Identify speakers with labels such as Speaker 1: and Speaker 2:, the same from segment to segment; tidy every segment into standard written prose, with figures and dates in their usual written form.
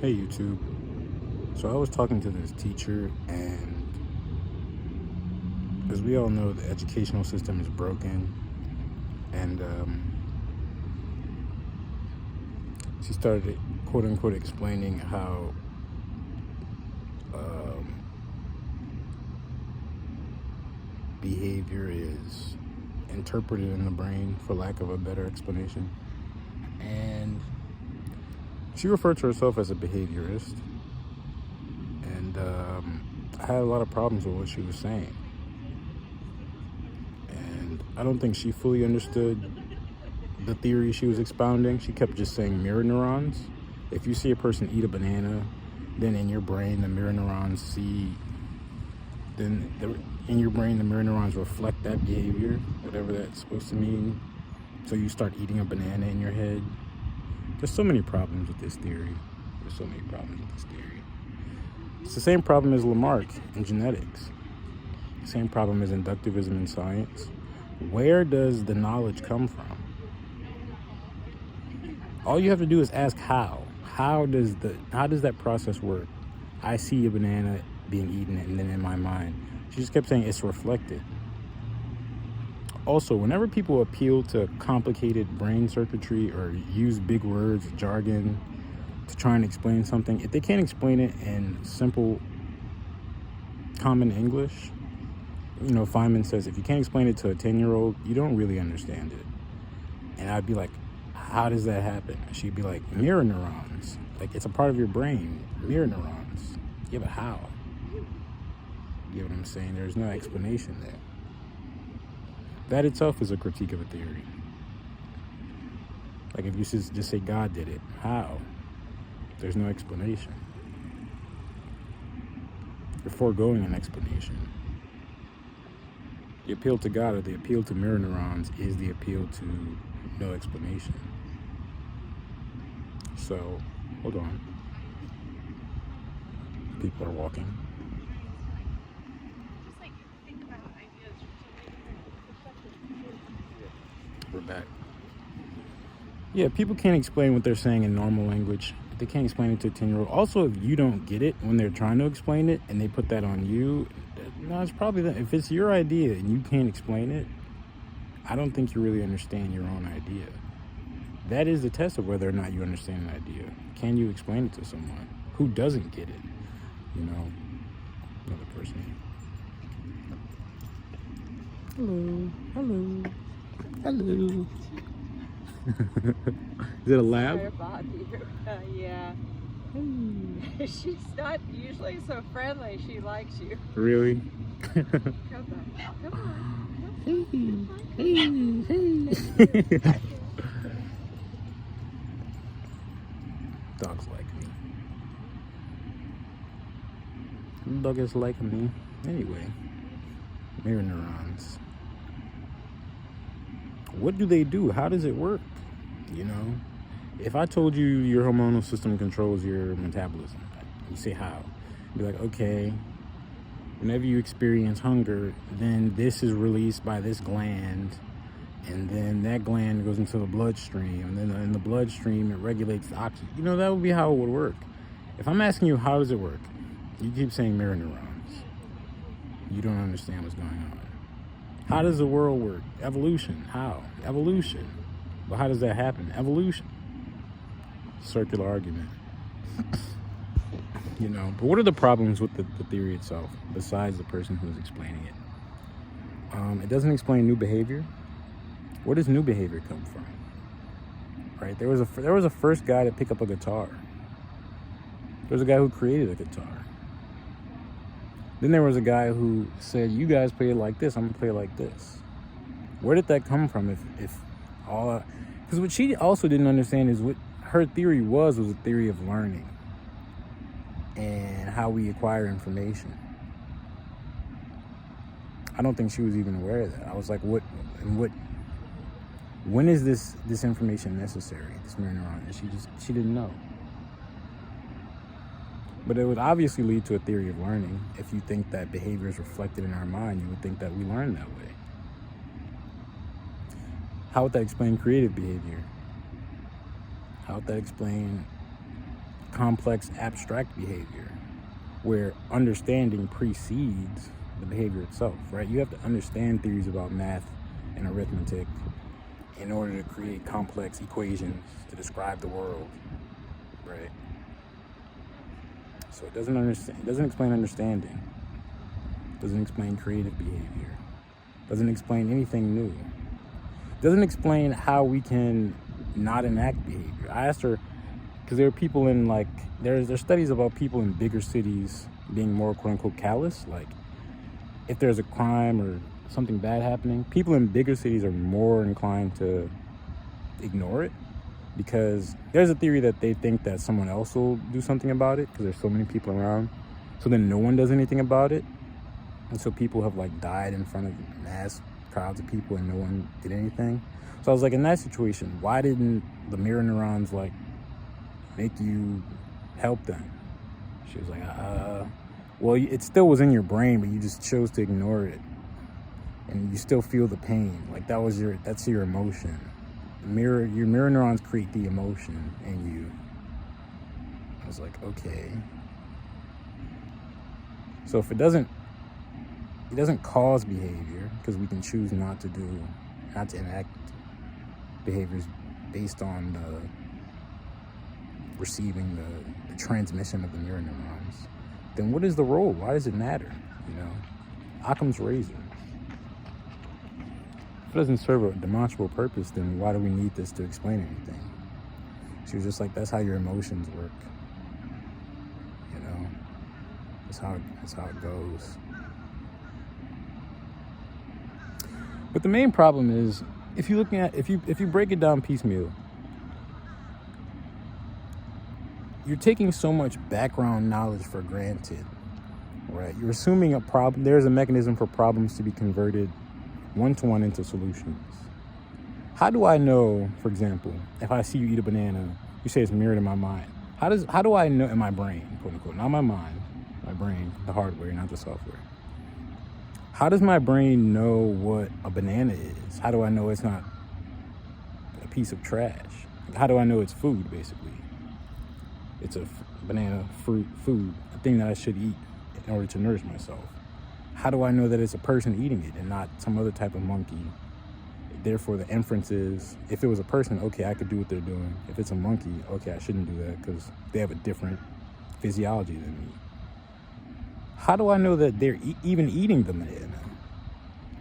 Speaker 1: Hey YouTube. So I was talking to this teacher, and as we all know, the educational system is broken, and she started quote unquote explaining how behavior is interpreted in the brain, for lack of a better explanation. And she referred to herself as a behaviorist, and I had a lot of problems with what she was saying. And I don't think she fully understood the theory she was expounding. She kept just saying mirror neurons. If you see a person eat a banana, then in your brain the mirror neurons reflect that behavior, whatever that's supposed to mean. So you start eating a banana in your head. There's so many problems with this theory. It's the same problem as Lamarck in genetics. Same problem as inductivism in science. Where does the knowledge come from? All you have to do is ask how. How does that process work? I see a banana being eaten, and then in my mind, she just kept saying it's reflected. Also, whenever people appeal to complicated brain circuitry or use big words, jargon, to try and explain something, if they can't explain it in simple, common English, Feynman says, if you can't explain it to a 10-year-old, you don't really understand it. And I'd be like, how does that happen? She'd be like, mirror neurons. Like, it's a part of your brain, mirror neurons. Yeah, but how? You know what I'm saying? There's no explanation there. That itself is a critique of a theory. Like, if you just say God did it, how? There's no explanation. You're foregoing an explanation. The appeal to God or the appeal to mirror neurons is the appeal to no explanation. So, hold on. People are walking.
Speaker 2: Just like think about ideas from so many different perspectives.
Speaker 1: We're back. Yeah, people can't explain what they're saying in normal language. They can't explain it to a 10-year-old. Also, if you don't get it when they're trying to explain it and they put that on you, no, it's probably that. If it's your idea and you can't explain it, I don't think you really understand your own idea. That is the test of whether or not you understand an idea. Can you explain it to someone who doesn't get it? Another person. Hello. Is it a lab?
Speaker 2: Sorry about you. Yeah. She's not usually so friendly. She likes you.
Speaker 1: Really?
Speaker 2: Come on.
Speaker 1: Hey. Dogs like me. Dog is like me. Anyway, mirror neurons. What do they do? How does it work? If I told you your hormonal system controls your metabolism, you say how? You'd be like, okay, whenever you experience hunger, then this is released by this gland, and then that gland goes into the bloodstream, and then in the bloodstream it regulates the oxygen. That would be how it would work. If I'm asking you how does it work, you keep saying mirror neurons. You don't understand what's going on. How does the world work? Evolution. How? Evolution. Well, how does that happen? Evolution. Circular argument. But what are the problems with the theory itself, besides the person who's explaining it? It doesn't explain new behavior. Where does new behavior come from? Right? There was a first guy to pick up a guitar. There was a guy who created a guitar. Then there was a guy who said, you guys play it like this, I'm going to play it like this. Where did that come from? Because what she also didn't understand is what her theory was a theory of learning and how we acquire information. I don't think she was even aware of that. I was like, when is this information necessary, this mirror neuron? And she didn't know. But it would obviously lead to a theory of learning. If you think that behavior is reflected in our mind, you would think that we learn that way. How would that explain creative behavior? How would that explain complex, abstract behavior, where understanding precedes the behavior itself, right? You have to understand theories about math and arithmetic in order to create complex equations to describe the world, right? So it doesn't explain understanding, doesn't explain creative behavior, doesn't explain anything new, doesn't explain how we can not enact behavior. I asked her, because there are people in there's studies about people in bigger cities being more quote unquote callous. Like if there's a crime or something bad happening, people in bigger cities are more inclined to ignore it, because there's a theory that they think that someone else will do something about it because there's so many people around. So then no one does anything about it. And so people have died in front of mass crowds of people and no one did anything. So I was like, in that situation, why didn't the mirror neurons make you help them? She was like, well, it still was in your brain, but you just chose to ignore it. And you still feel the pain. That's your emotion. Your mirror neurons create the emotion in you. I was like, okay. So if it doesn't cause behavior, because we can choose not to enact behaviors based on receiving the transmission of the mirror neurons, then what is the role? Why does it matter? Occam's razor. If it doesn't serve a demonstrable purpose, then why do we need this to explain anything? She was just like, that's how your emotions work. That's how it goes. But the main problem is, if you break it down piecemeal, you're taking so much background knowledge for granted, right? You're assuming there's a mechanism for problems to be converted one-to-one into solutions. How do I know, for example, if I see you eat a banana, you say it's mirrored in my mind. How do I know, in my brain, quote unquote, not my mind, my brain, the hardware, not the software. How does my brain know what a banana is? How do I know it's not a piece of trash? How do I know it's food, basically? It's a banana, fruit, food, a thing that I should eat in order to nourish myself. How do I know that it's a person eating it and not some other type of monkey? Therefore, the inference is, if it was a person, okay, I could do what they're doing. If it's a monkey, okay, I shouldn't do that because they have a different physiology than me. How do I know that they're even eating the banana?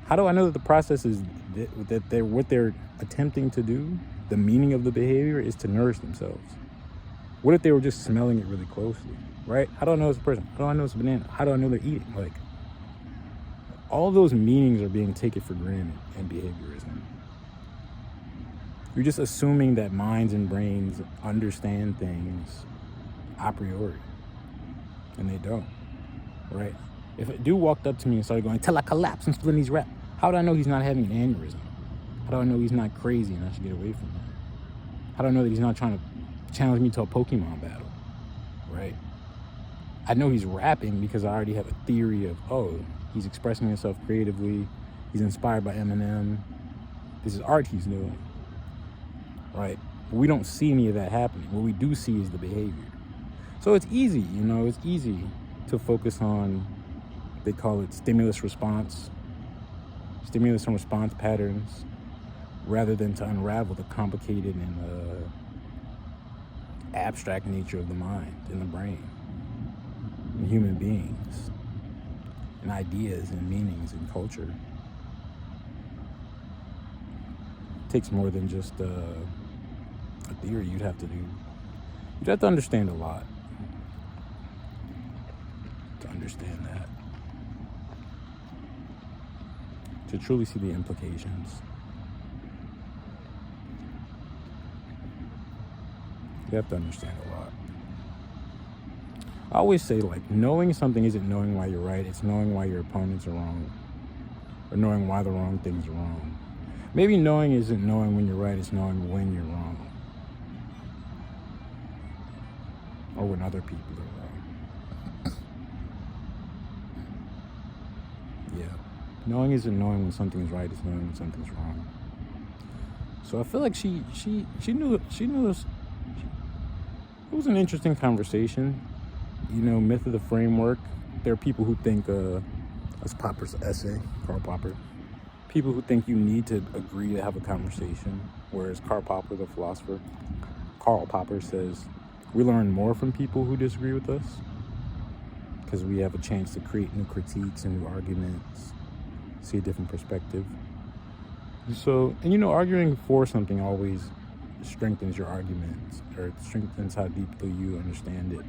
Speaker 1: How do I know that the process is that what they're attempting to do, the meaning of the behavior, is to nourish themselves? What if they were just smelling it really closely, right? How do I know it's a person? How do I know it's a banana? How do I know they're eating? All those meanings are being taken for granted in behaviorism. You're just assuming that minds and brains understand things a priori, and they don't, right? If a dude walked up to me and started going, till I collapse and split his rep, how do I know he's not having an aneurysm? How do I know he's not crazy and I should get away from him? How do I know that he's not trying to challenge me to a Pokemon battle, right? I know he's rapping because I already have a theory of, he's expressing himself creatively. He's inspired by Eminem. This is art he's doing, right? But we don't see any of that happening. What we do see is the behavior. So it's easy, it's easy to focus on, they call it stimulus and response patterns, rather than to unravel the complicated and abstract nature of the mind and the brain and human beings and ideas and meanings and culture. It takes more than just a theory. You'd have to understand a lot to understand that, to truly see the implications. You have to understand a lot. I always say, knowing something isn't knowing why you're right, it's knowing why your opponents are wrong, or knowing why the wrong things are wrong. Maybe knowing isn't knowing when you're right, it's knowing when you're wrong, or when other people are wrong. Yeah. Knowing isn't knowing when something is right, it's knowing when something's wrong. So I feel like she knew It was an interesting conversation. Myth of the framework. There are people who think, that's Popper's essay, Karl Popper. People who think you need to agree to have a conversation, whereas Karl Popper, the philosopher, Karl Popper says we learn more from people who disagree with us because we have a chance to create new critiques and new arguments, see a different perspective. So, and arguing for something always strengthens your arguments, or it strengthens how deeply you understand it.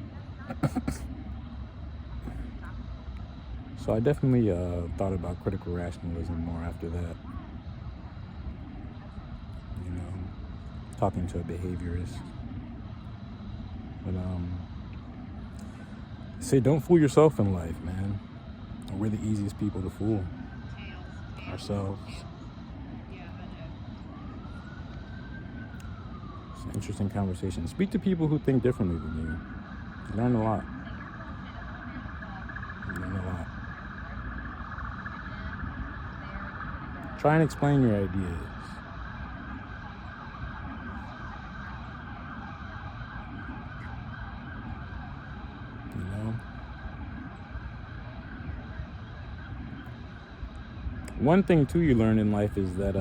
Speaker 1: So I definitely thought about critical rationalism more after that. Talking to a behaviorist. But say don't fool yourself in life, man. We're the easiest people to fool. Ourselves. It's an interesting conversation. Speak to people who think differently than you. You learn a lot. Try and explain your ideas. One thing too you learn in life is that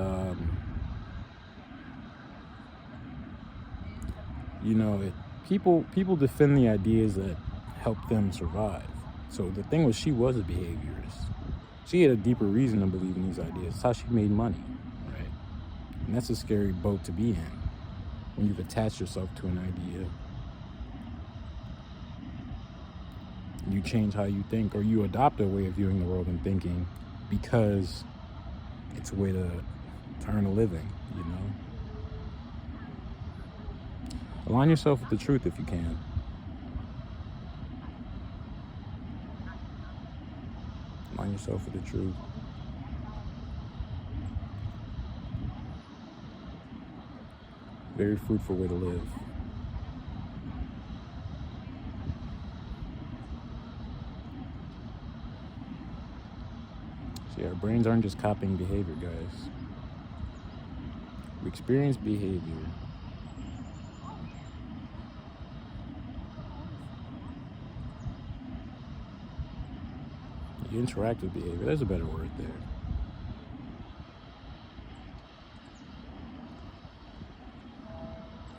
Speaker 1: people defend the ideas that help them survive. So the thing was, she was a behaviorist. She had a deeper reason to believe in these ideas. It's how she made money, right? And that's a scary boat to be in when you've attached yourself to an idea. You change how you think, or you adopt a way of viewing the world and thinking because it's a way to earn a living, Align yourself with the truth if you can. Align yourself with the truth. Very fruitful way to live. See, our brains aren't just copying behavior, guys. We experience behavior. You interact with behavior. There's a better word there.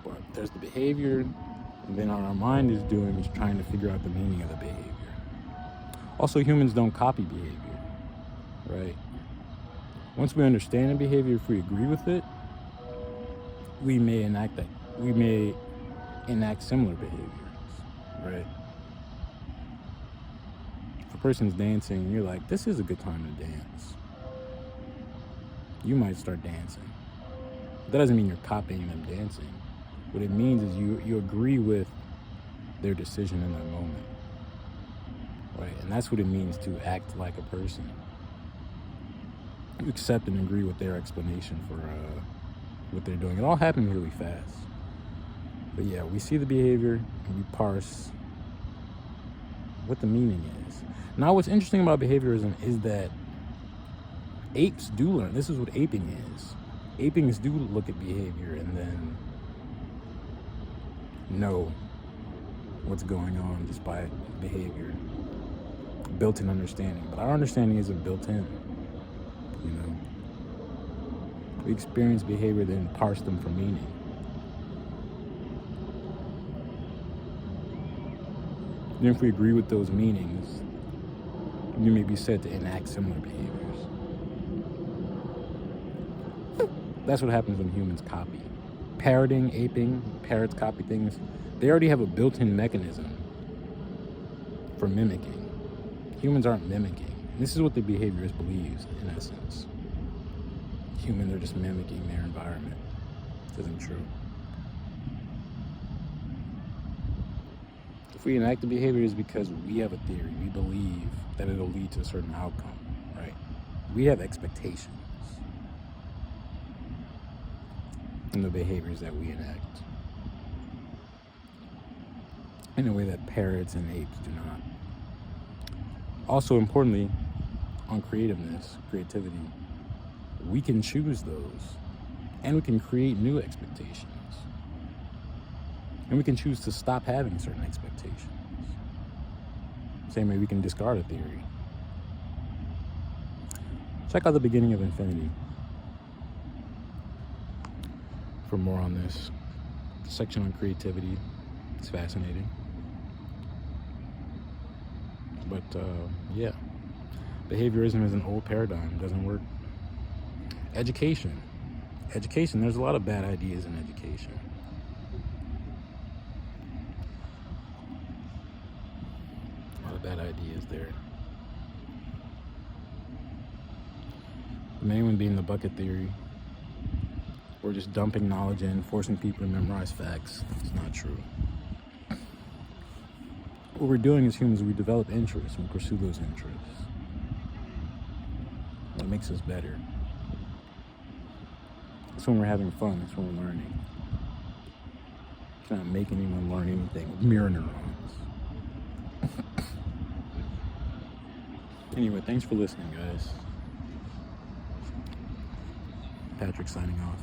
Speaker 1: But there's the behavior, and then what our mind is doing is trying to figure out the meaning of the behavior. Also, humans don't copy behavior, right? Once we understand a behavior, if we agree with it, we may enact similar behaviors, right? If a person's dancing and you're like, this is a good time to dance, you might start dancing. That doesn't mean you're copying them dancing. What it means is you agree with their decision in that moment, right? And that's what it means to act like a person. You accept and agree with their explanation for what they're doing. It all happens really fast. But yeah, we see the behavior and we parse what the meaning is. Now, what's interesting about behaviorism is that apes do learn. This is what aping is. Apings do look at behavior and then know what's going on just by behavior. Built-in understanding. But our understanding isn't built in. We experience behavior, then parse them for meaning. Then if we agree with those meanings, we may be said to enact similar behaviors. That's what happens when humans copy. Parroting, aping, parrots copy things. They already have a built-in mechanism for mimicking. Humans aren't mimicking. And this is what the behaviorist believes, in essence. Humans are just mimicking their environment. This isn't true. If we enact the behavior, it's because we have a theory. We believe that it'll lead to a certain outcome, right? We have expectations in the behaviors that we enact in a way that parrots and apes do not. Also, importantly, on creativity, we can choose those, and we can create new expectations. And we can choose to stop having certain expectations. Same way we can discard a theory. Check out the beginning of Infinity for more on this. Section on creativity. It's fascinating. But yeah, behaviorism is an old paradigm. It doesn't work. Education. There's a lot of bad ideas in education. A lot of bad ideas there. The main one being the bucket theory. We're just dumping knowledge in, forcing people to memorize facts. It's not true. What we're doing as humans, we develop interests and pursue those interests. That makes us better. It's when we're having fun, it's when we're learning. It's not making anyone learn anything with mirror neurons. Anyway, thanks for listening, guys. Patrick signing off.